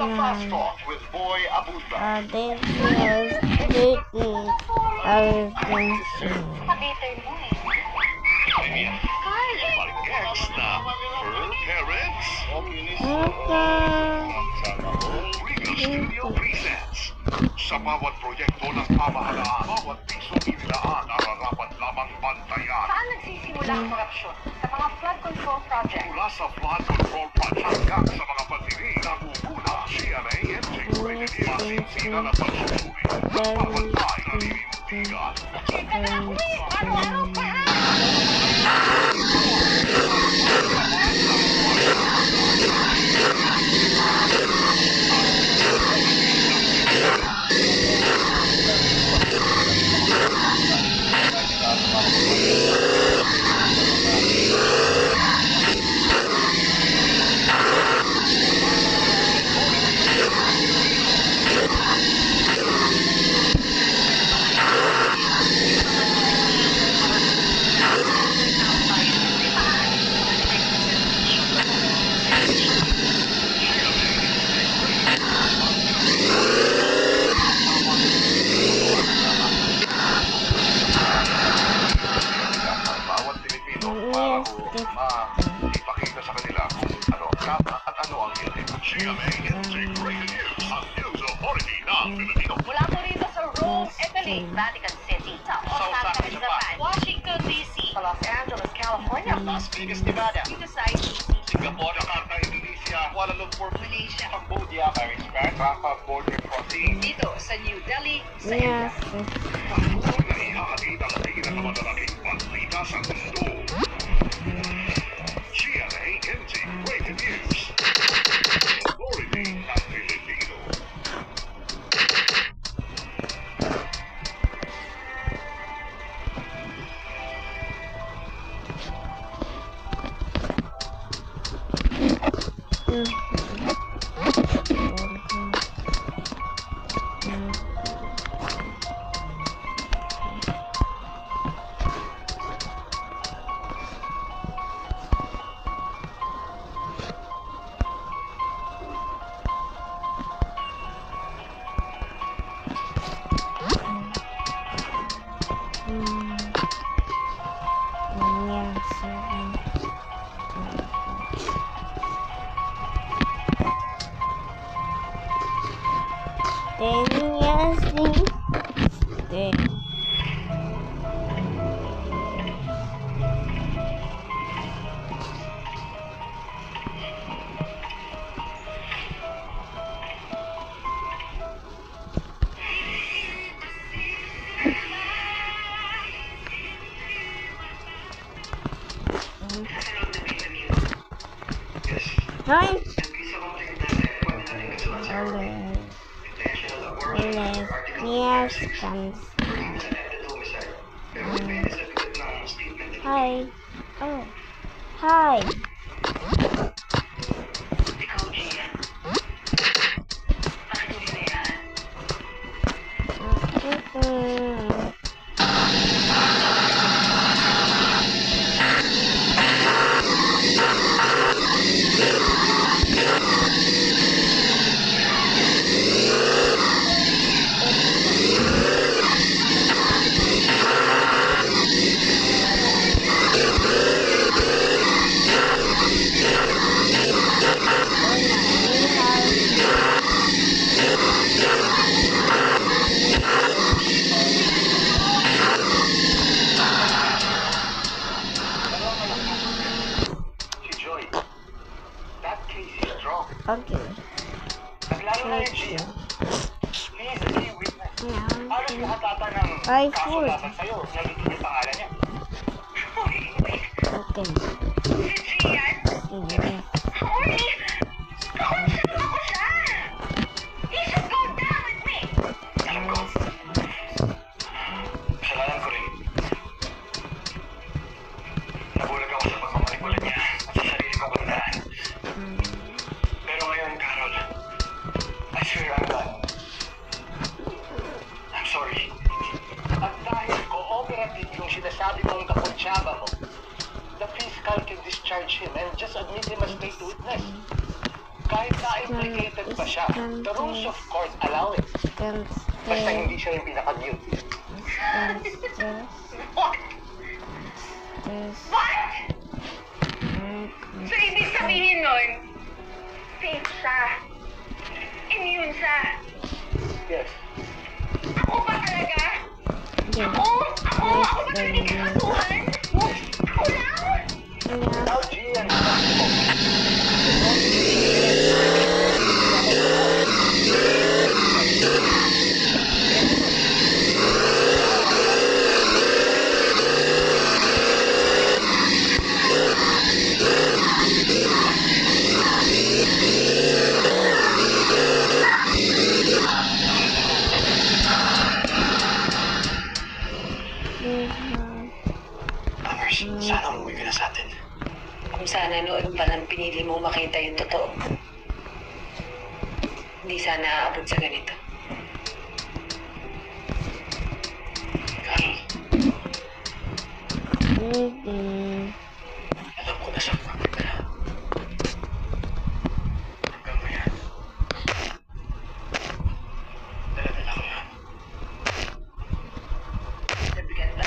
The Fast Talk with Boy Abunda. This is dating urgency. Mag-ex na Fur Parents. Regal Studio presents. Sa bawat proyekto ng pamahalaan, bawat pisong inilaan nararapat lamang bantayan. Saan nagsisimula ang korupsyon? Sa mga flood control project. Mula sa flood control project hanggang sa mga pagdinig ng uguna, GMA Integrated Masinsinan at pagsusuri. Bawat ay naninindigan. Chika na ako eh! Araw-araw pa ha! Ipakita sa kanila kung ano ang tama at ano ang hindi. GMA Integrated News, ang news authority ng Pilipino. Mula po rito sa Rome, Italy, Vatican City, sa Osaka, Japan, Washington, D.C., sa Los Angeles, California, Las Vegas, Nevada, dito sa ICC, Singapore, Jakarta, Indonesia, Kuala Lumpur, Malaysia, Cambodia, Paris, Rafah border crossing. dito sa New Delhi, sa India. Patuloy na ihahatid ang pinakamadalaking balita sa mundo. GMA Integrated News. Authority ng Pilipino. Hi. Yes, comes. Hi. Oh. Hi. Okay. Naglaro na yung Gia. He is a key witness. Halos lahat ata ng Ay, kaso food. laban sa'yo, nandito yung pangalan niya. Okay. Si Gian? Yes. Uy! Kausap mo ko siya! He should go down with me! Alam ko. Kasalanan ko rin. Nabulag ako sa pagmamanipulat niya at sa sarili kong kandaan. Pero ngayon, Carol, I swear I'm done. I'm sorry. At dahil cooperative yung sinasabi mong kapunsyaba mo, the fiscal can discharge him and just admit him as siya. The rules of court allow it. Basta hindi siya yung pinaka-guilty. What? So, ibig sabihin nun, safe siya. Immune siya. Yes. Ako ba talaga? Ako ba talaga kakasuhan? Ako lang? Now, Gian, stop. Sana umuwi ka na sa atin. Kung sana noon pa lang pinili mo makita yung totoo. Hindi sana aabot sa ganito. Carol, alam ko na saktan ka na. Hanggang ngayon. Dala-dala ko yan. Nabigat ba?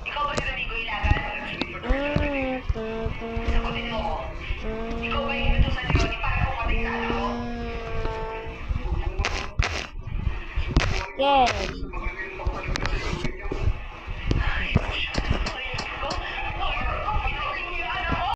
Ikaw ba si Rodrigo Ilagan? Sagutin mo ko. Ikaw ba yung inutusan ni Ronnie para pumatay sa anak ko? Yes.